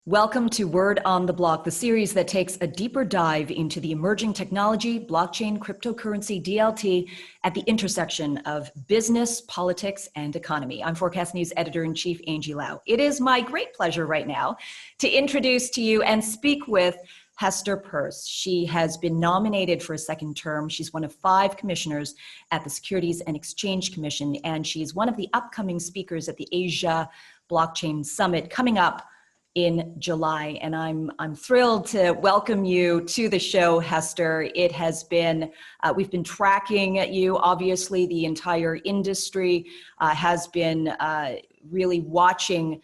Welcome to Word on the Block, the series that takes a deeper dive into the emerging technology, blockchain, cryptocurrency, DLT, at the intersection of business, politics, and economy. I'm Forkast.News Editor-in-Chief Angie Lau. It is my great pleasure right now to introduce to you and speak with Hester Peirce. She has been nominated for a second term. She's one of 5 commissioners at the Securities and Exchange Commission, and she's one of the upcoming speakers at the Asia Blockchain Summit coming up in July. And I'm thrilled to welcome you to the show, Hester. It has been, we've been tracking you. Obviously, the entire industry has been really watching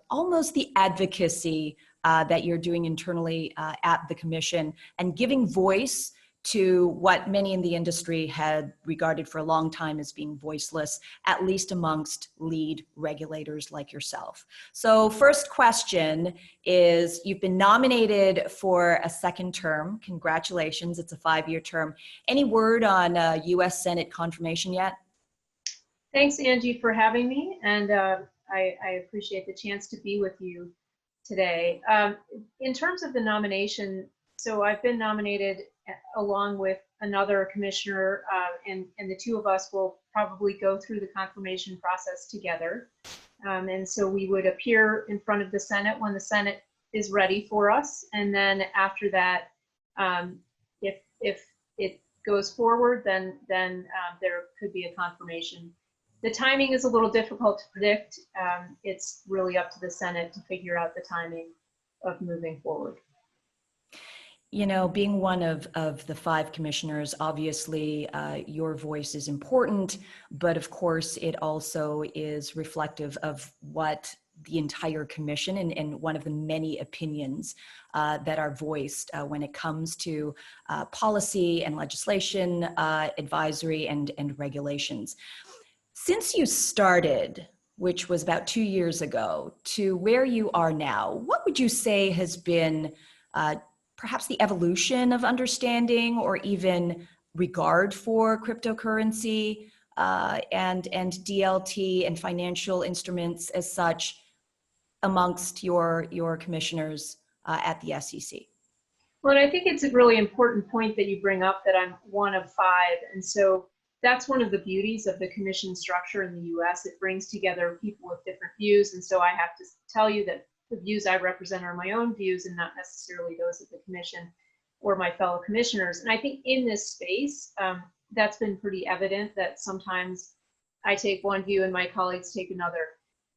almost the advocacy that you're doing internally at the Commission and giving voice to what many in the industry had regarded for a long time as being voiceless, at least amongst lead regulators like yourself. So first question is, you've been nominated for a second term. Congratulations, it's a 5-year term. Any word on US Senate confirmation yet? Thanks, Angie, for having me, and I appreciate the chance to be with you today. In terms of the nomination, so I've been nominated along with another commissioner, and the two of us will probably go through the confirmation process together. And so we would appear in front of the Senate when the Senate is ready for us. And then after that, if it goes forward, then there could be a confirmation. The timing is a little difficult to predict. It's really up to the Senate to figure out the timing of moving forward. You know, being one of the 5 commissioners, obviously your voice is important, but of course it also is reflective of what the entire commission and one of the many opinions that are voiced when it comes to policy and legislation, advisory and regulations. Since you started, which was about 2 years ago, to where you are now, what would you say has been perhaps the evolution of understanding or even regard for cryptocurrency and DLT and financial instruments as such amongst your commissioners at the SEC? Well, and I think it's a really important point that you bring up, that I'm one of 5. And so that's one of the beauties of the commission structure in the US. It brings together people with different views. And so I have to tell you that the views I represent are my own views and not necessarily those of the commission or my fellow commissioners. And I think in this space, that's been pretty evident that sometimes I take one view and my colleagues take another.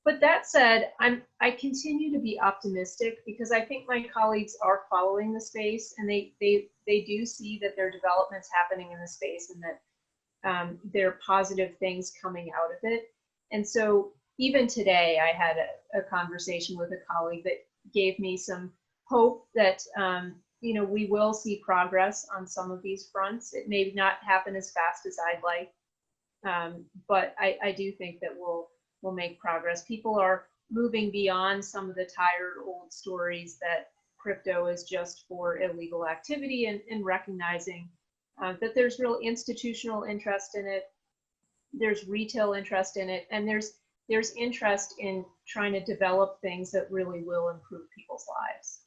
But that said, I continue to be optimistic because I think my colleagues are following the space, and they do see that there are developments happening in the space and that there are positive things coming out of it. And so even today, I had a conversation with a colleague that gave me some hope that we will see progress on some of these fronts. It may not happen as fast as I'd like, but I do think that we'll make progress. People are moving beyond some of the tired old stories that crypto is just for illegal activity, and recognizing that there's real institutional interest in it, there's retail interest in it, and there's interest in trying to develop things that really will improve people's lives.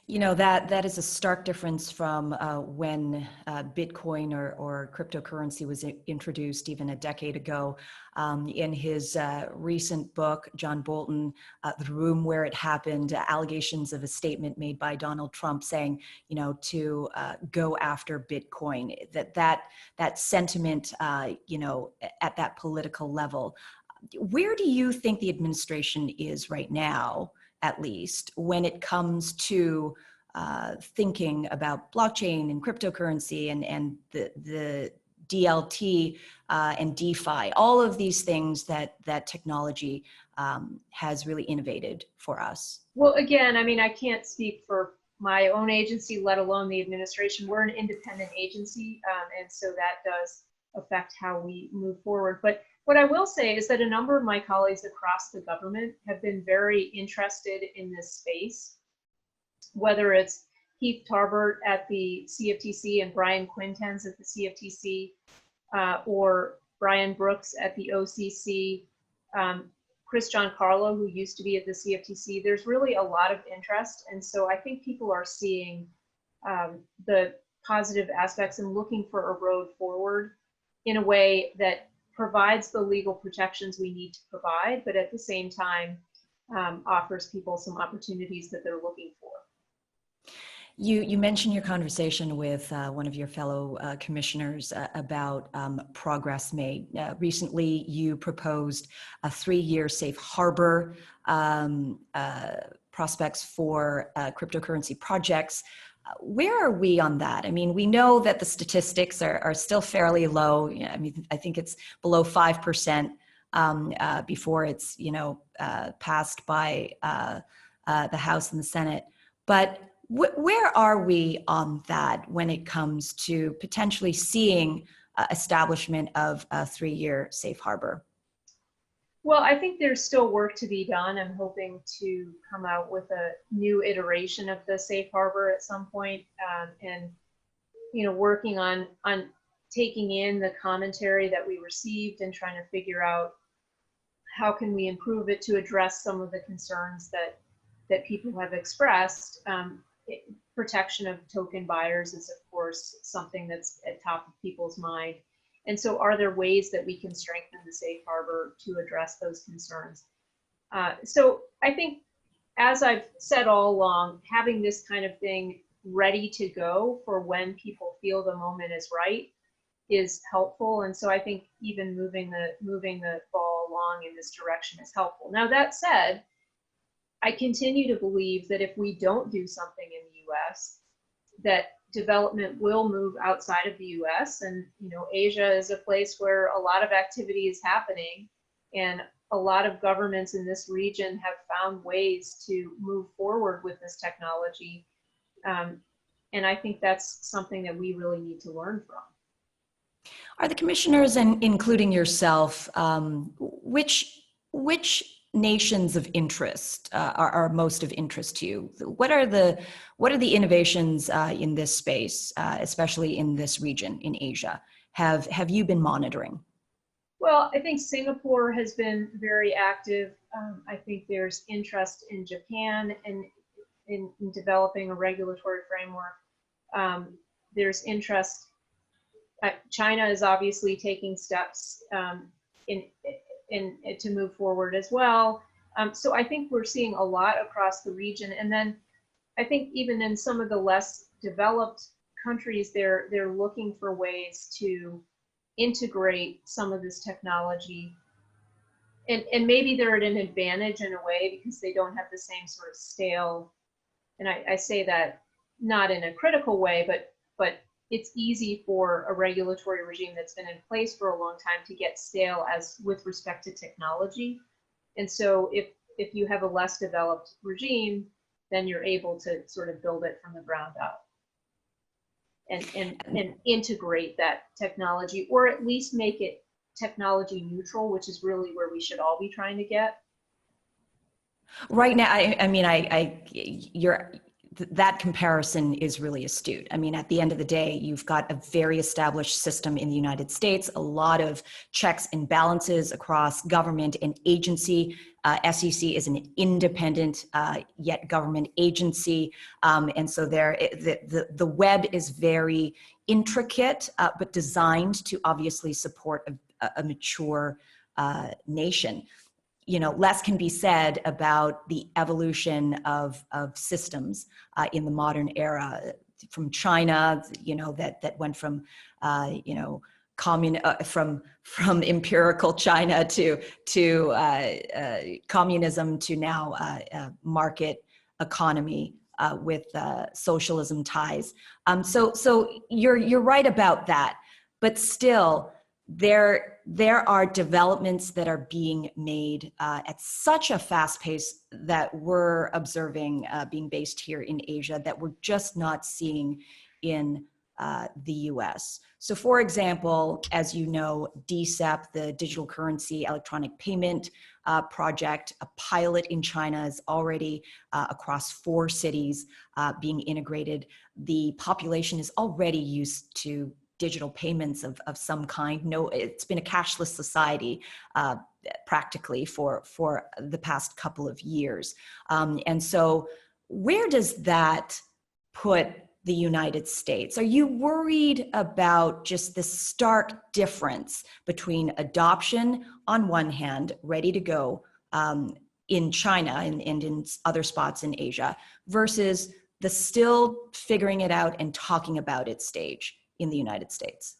You know, that is a stark difference from when Bitcoin or cryptocurrency was introduced even a decade ago. In his recent book, John Bolton, The Room Where It Happened, allegations of a statement made by Donald Trump saying, to go after Bitcoin, that sentiment, at that political level. Where do you think the administration is right now, at least, when it comes to thinking about blockchain and cryptocurrency and the DLT and DeFi, all of these things that technology has really innovated for us? Well, again, I mean, I can't speak for my own agency, let alone the administration. We're an independent agency, and so that does affect how we move forward. But what I will say is that a number of my colleagues across the government have been very interested in this space, whether it's Heath Tarbert at the CFTC and Bryan Quintenz at the CFTC, or Brian Brooks at the OCC, Chris Giancarlo, who used to be at the CFTC. There's really a lot of interest. And so I think people are seeing the positive aspects and looking for a road forward in a way that provides the legal protections we need to provide, but at the same time offers people some opportunities that they're looking for. You mentioned your conversation with one of your fellow commissioners about progress made. Recently, you proposed a 3-year safe harbor prospects for cryptocurrency projects. Where are we on that? I mean, we know that the statistics are still fairly low. I mean, I think it's below 5% before it's, passed by the House and the Senate. But where are we on that when it comes to potentially seeing establishment of a 3-year safe harbor? Well, I think there's still work to be done. I'm hoping to come out with a new iteration of the safe harbor at some point, and working on taking in the commentary that we received and trying to figure out how can we improve it to address some of the concerns that people have expressed. Protection of token buyers is, of course, something that's at top of people's mind. And so are there ways that we can strengthen the safe harbor to address those concerns? So I think, as I've said all along, having this kind of thing ready to go for when people feel the moment is right is helpful. And so I think even moving the ball along in this direction is helpful. Now, that said, I continue to believe that if we don't do something in the US, that development will move outside of the US. And Asia is a place where a lot of activity is happening, and a lot of governments in this region have found ways to move forward with this technology. And I think that's something that we really need to learn from. Are the commissioners, and including yourself, which nations of interest are most of interest to you? What are the innovations in this space, especially in this region in Asia? Have you been monitoring? Well, I think Singapore has been very active. I think there's interest in Japan and in developing a regulatory framework. There's interest. China is obviously taking steps to move forward as well. So I think we're seeing a lot across the region. And then I think even in some of the less developed countries, they're looking for ways to integrate some of this technology. And maybe they're at an advantage in a way because they don't have the same sort of scale. And I say that not in a critical way, but it's easy for a regulatory regime that's been in place for a long time to get stale as with respect to technology. And so if you have a less developed regime, then you're able to sort of build it from the ground up and integrate that technology, or at least make it technology neutral, which is really where we should all be trying to get. Right now, that comparison is really astute. I mean, at the end of the day, you've got a very established system in the United States, a lot of checks and balances across government and agency. SEC is an independent yet government agency. And so the web is very intricate, but designed to obviously support a mature nation. Less can be said about the evolution of systems in the modern era, from China, that went from, from empirical China to communism to now market economy with socialism ties. So you're right about that, but still, there are developments that are being made at such a fast pace that we're observing being based here in Asia that we're just not seeing in the US. So for example, as you know, DCEP, the digital currency electronic payment project, a pilot in China is already across 4 cities being integrated. The population is already used to digital payments of some kind. No, it's been a cashless society practically for the past couple of years. And so where does that put the United States? Are you worried about just the stark difference between adoption on one hand, ready to go in China and in other spots in Asia, versus the still figuring it out and talking about it stage in the United States?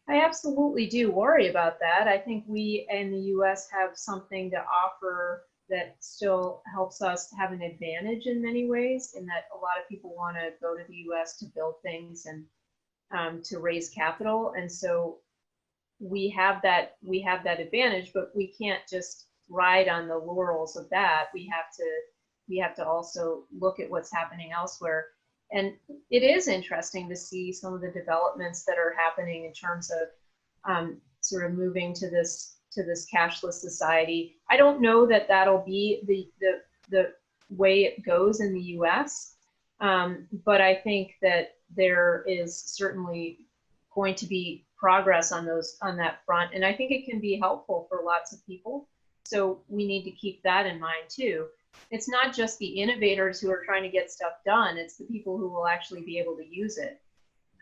I absolutely do worry about that. I think we in the US have something to offer that still helps us have an advantage in many ways, in that a lot of people want to go to the US to build things and to raise capital. And so we have that advantage, but we can't just ride on the laurels of that. We have to also look at what's happening elsewhere. And it is interesting to see some of the developments that are happening in terms of sort of moving to this cashless society. I don't know that that'll be the way it goes in the US, but I think that there is certainly going to be progress on that front, and I think it can be helpful for lots of people. So we need to keep that in mind too. It's not just the innovators who are trying to get stuff done, it's the people who will actually be able to use it.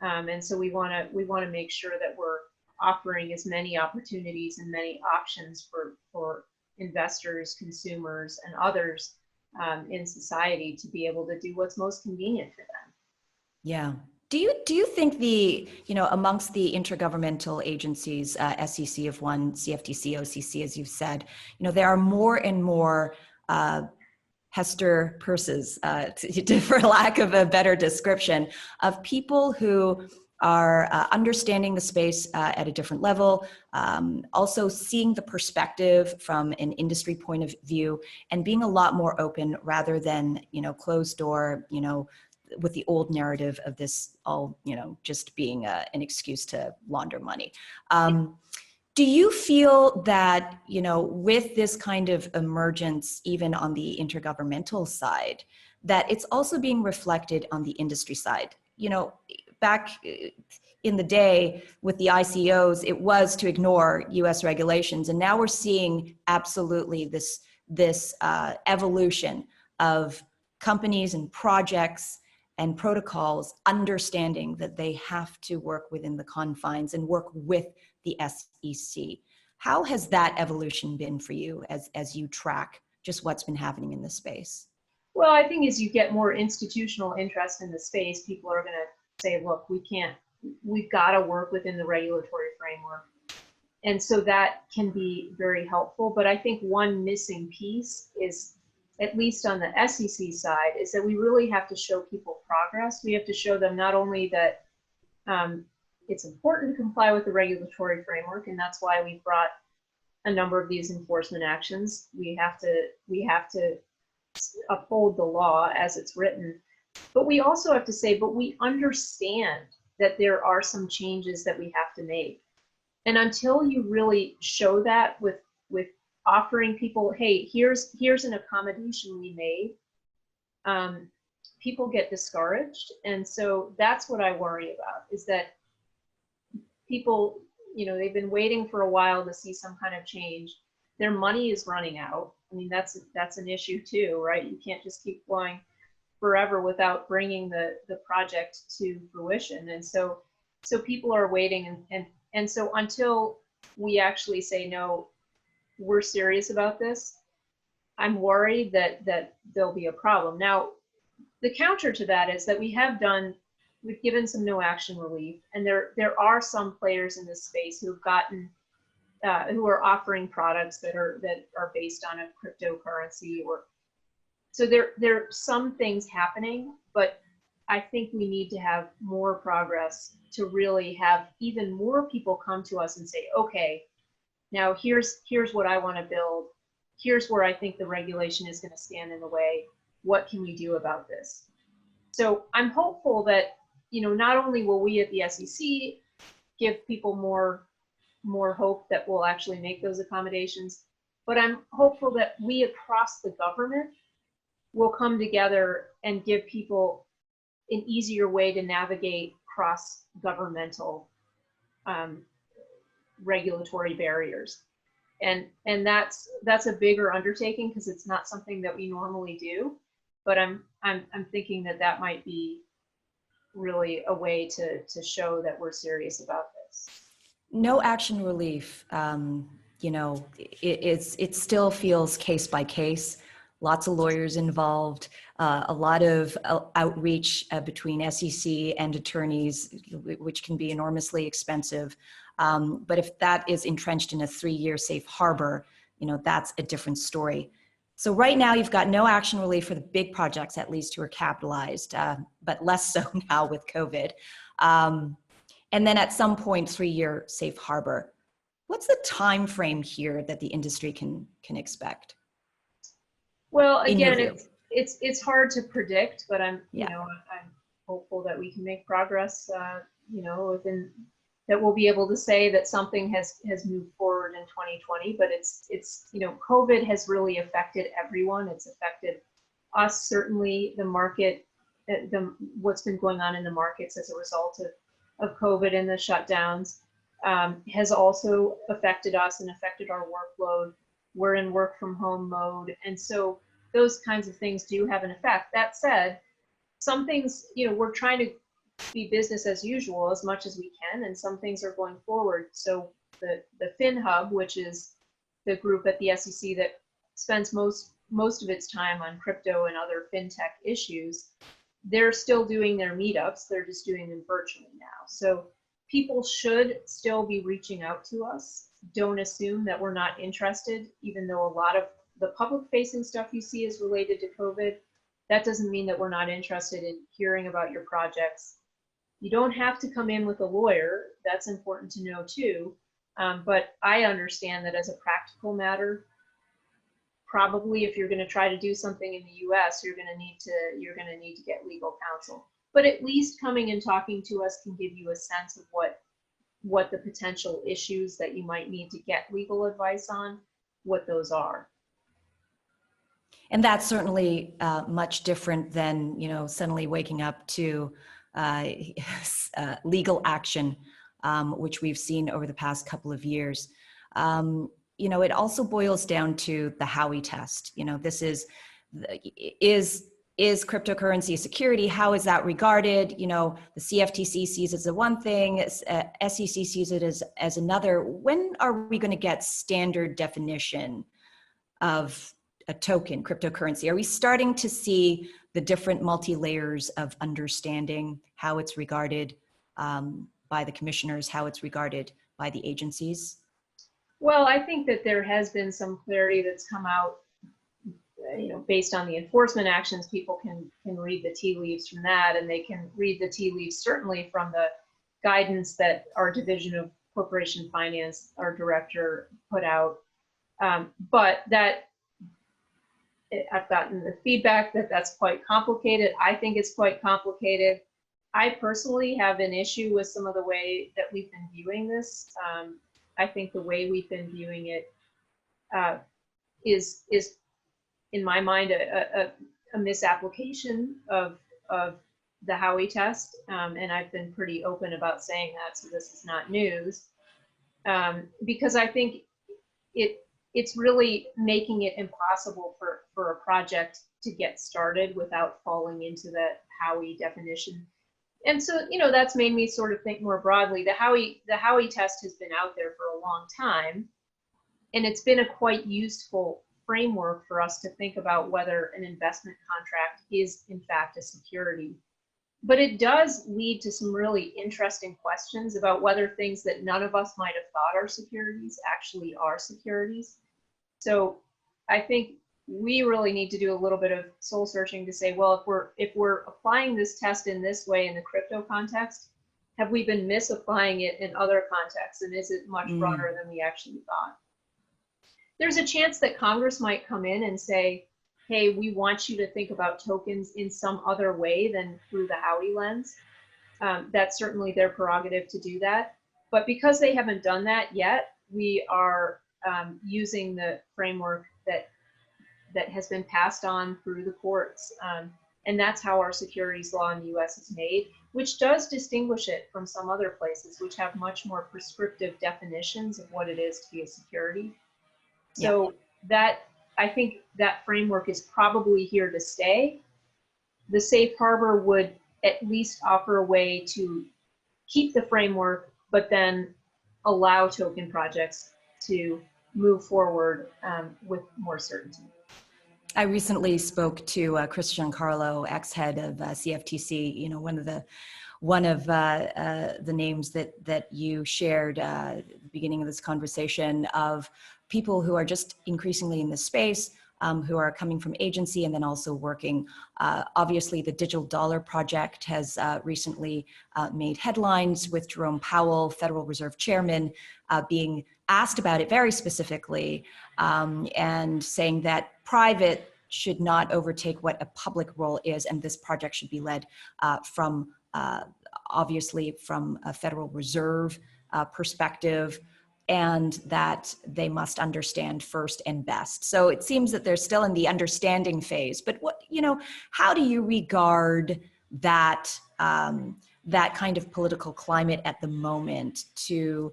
And so we want to make sure that we're offering as many opportunities and many options for investors, consumers, and others in society to be able to do what's most convenient for them. Yeah. Do you think amongst the intergovernmental agencies, SEC of one, CFTC, OCC, as you've said, there are more and more Hester Peirces, for lack of a better description, of people who are understanding the space at a different level, also seeing the perspective from an industry point of view, and being a lot more open rather than, closed door, with the old narrative of this all, just being an excuse to launder money. Do you feel that, with this kind of emergence, even on the intergovernmental side, that it's also being reflected on the industry side? Back in the day with the ICOs, it was to ignore US regulations. And now we're seeing absolutely this evolution of companies and projects and protocols understanding that they have to work within the confines and work with the SEC. How has that evolution been for you as you track just what's been happening in this space? Well, I think as you get more institutional interest in the space, people are going to say, look, we've got to work within the regulatory framework. And so that can be very helpful. But I think one missing piece is, at least on the SEC side, is that we really have to show people progress. We have to show them not only that it's important to comply with the regulatory framework, and that's why we brought a number of these enforcement actions. We have to uphold the law as it's written, but we also have to say, but we understand that there are some changes that we have to make. And until you really show that with offering people, hey, here's an accommodation we made, people get discouraged. And so that's what I worry about, is that people, they've been waiting for a while to see some kind of change. Their money is running out. I mean, that's an issue too, right? You can't just keep going forever without bringing the project to fruition. And so people are waiting, and so until we actually say, no, we're serious about this, I'm worried that there'll be a problem. Now, the counter to that is that we've given some no action relief, and there are some players in this space who've gotten who are offering products that are based on a cryptocurrency, or so there are some things happening, but I think we need to have more progress to really have even more people come to us and say, okay, now here's what I want to build. Here's where I think the regulation is going to stand in the way. What can we do about this? So I'm hopeful that, not only will we at the SEC give people more hope that we'll actually make those accommodations, but I'm hopeful that we across the government will come together and give people an easier way to navigate cross-governmental regulatory barriers. And that's a bigger undertaking because it's not something that we normally do. But I'm thinking that might be really a way to show that we're serious about this. No action relief. You know, it still feels case by case. Lots of lawyers involved, a lot of outreach between SEC and attorneys, which can be enormously expensive. But if that is entrenched in a 3-year safe harbor, you know, that's a different story. So right now you've got no action relief for the big projects, at least who are capitalized, but less so now with COVID. And then at some point, 3-year safe harbor. What's the time frame here that the industry can expect? Well, again, it's hard to predict, but I'm hopeful that we can make progress. You know, within that we'll be able to say that something has moved forward in 2020. But it's you know, COVID has really affected everyone. It's affected us, certainly the market, what's been going on in the markets as a result of COVID and the shutdowns has also affected us and affected our workload. We're in work from home mode. And so those kinds of things do have an effect. That said, some things, you know, we're trying to be business as usual as much as we can, and some things are going forward. So the FinHub, which is the group at the SEC that spends most of its time on crypto and other fintech issues, they're still doing their meetups. They're just doing them virtually now. So people should still be reaching out to us. Don't assume that we're not interested, even though a lot of the public-facing stuff you see is related to COVID. That doesn't mean that we're not interested in hearing about your projects. You don't have to come in with a lawyer. That's important to know too. But I understand that as a practical matter, probably if you're going to try to do something in the US, you're going to need to get legal counsel. But at least coming and talking to us can give you a sense of what the potential issues that you might need to get legal advice on, what those are. And that's certainly much different than, you know, suddenly waking up to legal action, which we've seen over the past couple of years. You know, it also boils down to the Howey test. You know, this is cryptocurrency a security? How is that regarded? You know, the CFTC sees it as one thing, SEC sees it as another. When are we going to get standard definition of a token, cryptocurrency? Are we starting to see the different multi-layers of understanding how it's regarded by the commissioners, how it's regarded by the agencies? Well, I think that there has been some clarity that's come out, you know, based on the enforcement actions. People can read the tea leaves from that, and they can read the tea leaves certainly from the guidance that our Division of Corporation Finance, our director, put out. But that I've gotten the feedback that that's quite complicated. I think it's quite complicated. I personally have an issue with some of the way that we've been viewing this. I think the way we've been viewing it is in my mind a misapplication of the Howey test, and I've been pretty open about saying that, so this is not news, because I think it's really making it impossible for a project to get started without falling into that Howey definition. And so, you know, that's made me sort of think more broadly. The Howey test has been out there for a long time, and it's been a quite useful framework for us to think about whether an investment contract is in fact a security. But it does lead to some really interesting questions about whether things that none of us might have thought are securities actually are securities. So I think we really need to do a little bit of soul searching to say, well, if we're applying this test in this way in the crypto context, have we been misapplying it in other contexts, and is it much broader than we actually thought? There's a chance that Congress might come in and say, hey, we want you to think about tokens in some other way than through the Howey lens. That's certainly their prerogative to do that. But because they haven't done that yet, we are using the framework that has been passed on through the courts. And that's how our securities law in the US is made, which does distinguish it from some other places, which have much more prescriptive definitions of what it is to be a security. So that, I think that framework is probably here to stay. The safe harbor would at least offer a way to keep the framework, but then allow token projects to move forward with more certainty. I recently spoke to Chris Giancarlo, ex-head of CFTC. You know, one of the names that you shared at the beginning of this conversation of people who are just increasingly in this space, who are coming from agency and then also working. Obviously, the Digital Dollar Project has recently made headlines with Jerome Powell, Federal Reserve Chairman, being asked about it very specifically and saying that private should not overtake what a public role is, and this project should be led from obviously from a Federal Reserve perspective, and that they must understand first and best. So it seems that they're still in the understanding phase. But what, you know, how do you regard that that kind of political climate at the moment to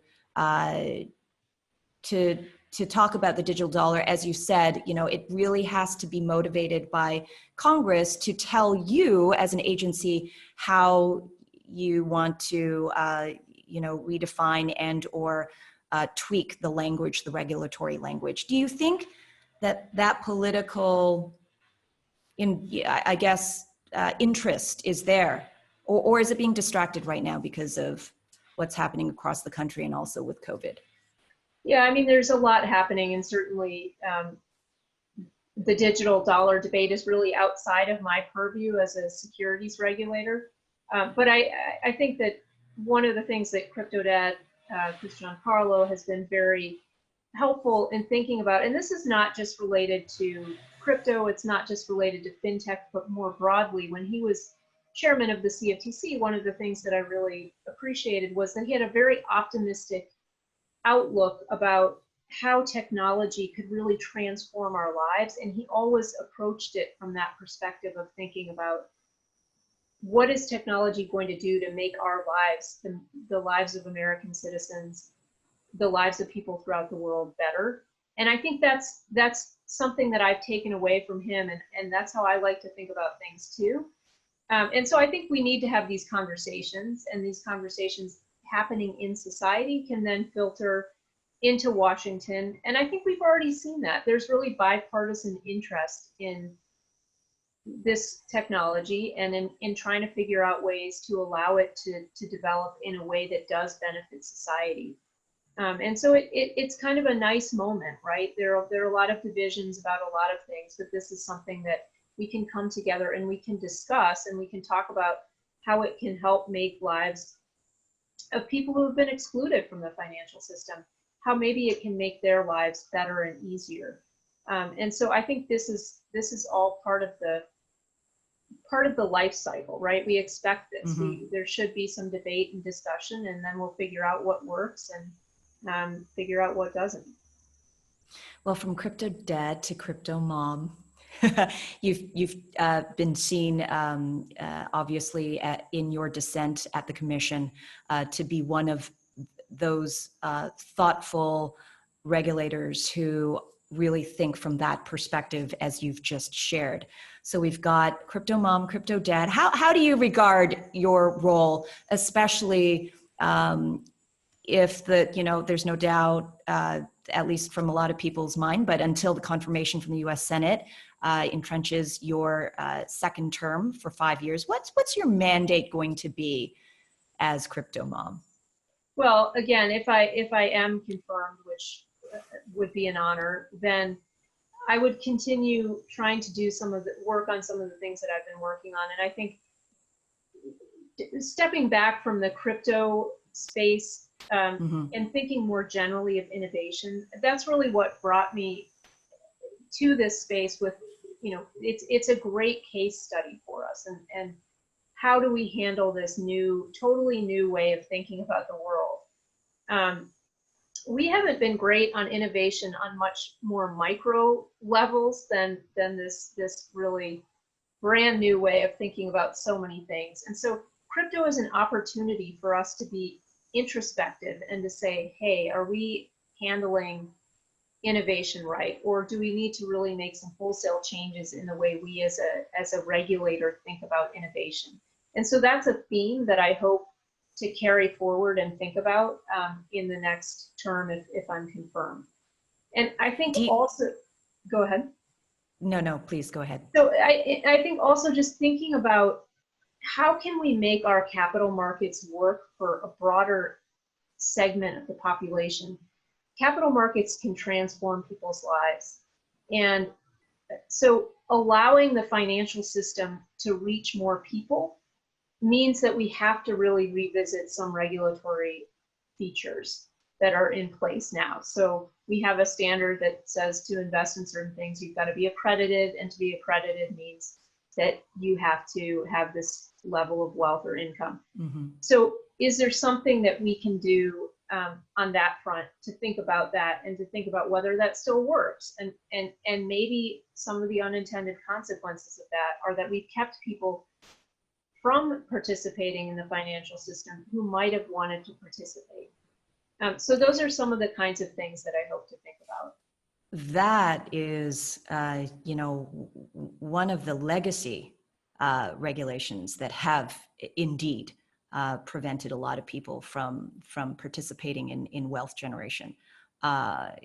talk about the digital dollar? As you said, you know, it really has to be motivated by Congress to tell you as an agency how you want to, you know, redefine and or tweak the language, the regulatory language. Do you think that that political, I guess, interest is there, or is it being distracted right now because of what's happening across the country and also with COVID? Yeah, I mean, there's a lot happening, and certainly the digital dollar debate is really outside of my purview as a securities regulator. But I think that one of the things that CryptoDad, Chris Giancarlo, has been very helpful in thinking about, and this is not just related to crypto, it's not just related to fintech, but more broadly, when he was chairman of the CFTC, one of the things that I really appreciated was that he had a very optimistic outlook about how technology could really transform our lives. And he always approached it from that perspective of thinking about what is technology going to do to make our lives, the lives of American citizens, the lives of people throughout the world better. And I think that's something that I've taken away from him, and that's how I like to think about things too. And so I think we need to have these conversations, and these conversations happening in society can then filter into Washington. And I think we've already seen that. There's really bipartisan interest in this technology and in trying to figure out ways to allow it to develop in a way that does benefit society. And so it's kind of a nice moment, right? There are a lot of divisions about a lot of things, but this is something that we can come together and we can discuss, and we can talk about how it can help make lives of people who have been excluded from the financial system, how maybe it can make their lives better and easier. And so I think this is all part of the life cycle, right? We expect this. Mm-hmm. There should be some debate and discussion, and then we'll figure out what works and figure out what doesn't. Well, from crypto dad to crypto mom, you've been seen, obviously, in your dissent at the commission to be one of those thoughtful regulators who really think from that perspective, as you've just shared. So we've got crypto mom, crypto dad. How do you regard your role, especially if there's no doubt, at least from a lot of people's mind, but until the confirmation from the U.S. Senate entrenches your second term for 5 years, what's your mandate going to be as crypto mom? Well, again, if I am confirmed, which would be an honor, then I would continue trying to do some of the work on some of the things that I've been working on. And I think stepping back from the crypto space and thinking more generally of innovation, that's really what brought me to this space with, it's a great case study for us. And how do we handle this totally new way of thinking about the world? We haven't been great on innovation on much more micro levels than this really brand new way of thinking about so many things. And so crypto is an opportunity for us to be introspective and to say, hey, are we handling innovation right? Or do we need to really make some wholesale changes in the way we as a regulator think about innovation? And so that's a theme that I hope to carry forward and think about in the next term if I'm confirmed. And I think also, go ahead. No, please go ahead. So I think also just thinking about how can we make our capital markets work for a broader segment of the population. Capital markets can transform people's lives. And so allowing the financial system to reach more people means that we have to really revisit some regulatory features that are in place now. So we have a standard that says to invest in certain things, you've got to be accredited, and to be accredited means that you have to have this level of wealth or income. Mm-hmm. So is there something that we can do on that front to think about that and to think about whether that still works? And maybe some of the unintended consequences of that are that we've kept people from participating in the financial system who might have wanted to participate. So those are some of the kinds of things that I hope to think about. That is, one of the legacy regulations that have indeed prevented a lot of people from participating in wealth generation. To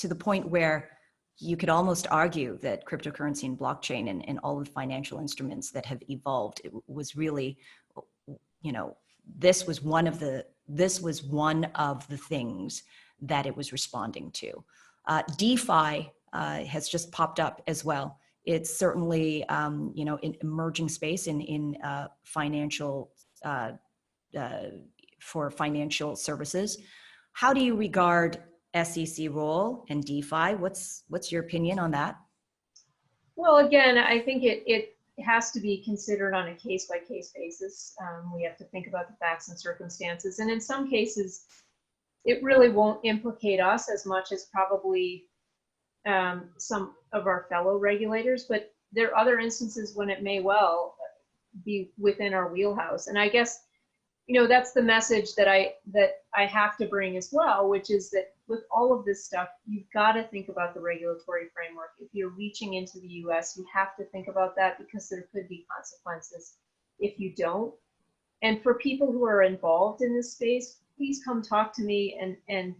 the point where you could almost argue that cryptocurrency and blockchain and all of the financial instruments that have evolved, it was really, this was one of the things that it was responding to. DeFi has just popped up as well. It's certainly, an emerging space in financial, for financial services. How do you regard SEC role and DeFi? What's your opinion on that? Well, again, I think it has to be considered on a case-by-case basis. We have to think about the facts and circumstances. And in some cases, it really won't implicate us as much as probably some of our fellow regulators. But there are other instances when it may well be within our wheelhouse. And I guess, that's the message that I have to bring as well, which is that with all of this stuff, you've got to think about the regulatory framework. If you're reaching into the US, you have to think about that because there could be consequences if you don't. And for people who are involved in this space, please come talk to me and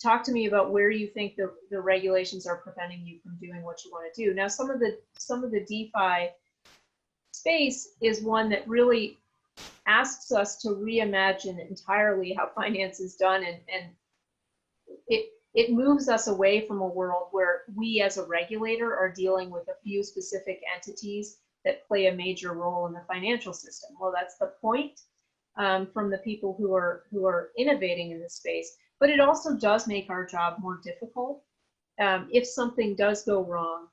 talk to me about where you think the regulations are preventing you from doing what you want to do. Now, some of the DeFi space is one that really asks us to reimagine entirely how finance is done, and it moves us away from a world where we as a regulator are dealing with a few specific entities that play a major role in the financial system. Well, that's the point from the people who are innovating in this space, but it also does make our job more difficult. If something does go wrong,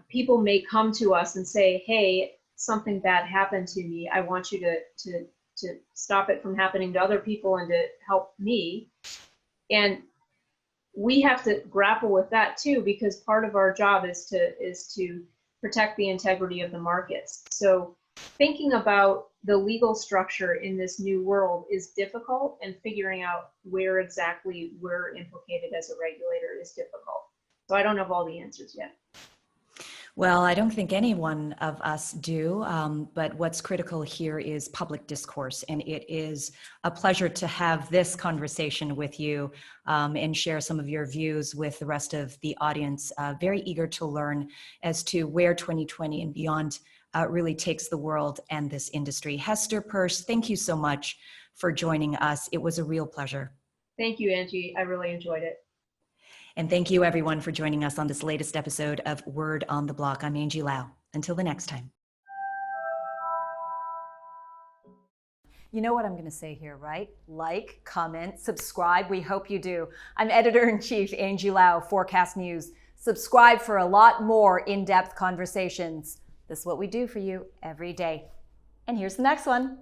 people may come to us and say, hey, something bad happened to me. I want you to stop it from happening to other people and to help me. And we have to grapple with that too, because part of our job is to protect the integrity of the markets. So thinking about the legal structure in this new world is difficult, and figuring out where exactly we're implicated as a regulator is difficult. So I don't have all the answers yet. Well, I don't think any one of us do, but what's critical here is public discourse, and it is a pleasure to have this conversation with you and share some of your views with the rest of the audience. Very eager to learn as to where 2020 and beyond really takes the world and this industry. Hester Peirce, thank you so much for joining us. It was a real pleasure. Thank you, Angie. I really enjoyed it. And thank you everyone for joining us on this latest episode of Word on the Block. I'm Angie Lau. Until the next time. You know what I'm going to say here, right? Like, comment, subscribe. We hope you do. I'm Editor-in-Chief Angie Lau, Forkast News. Subscribe for a lot more in-depth conversations. This is what we do for you every day. And here's the next one.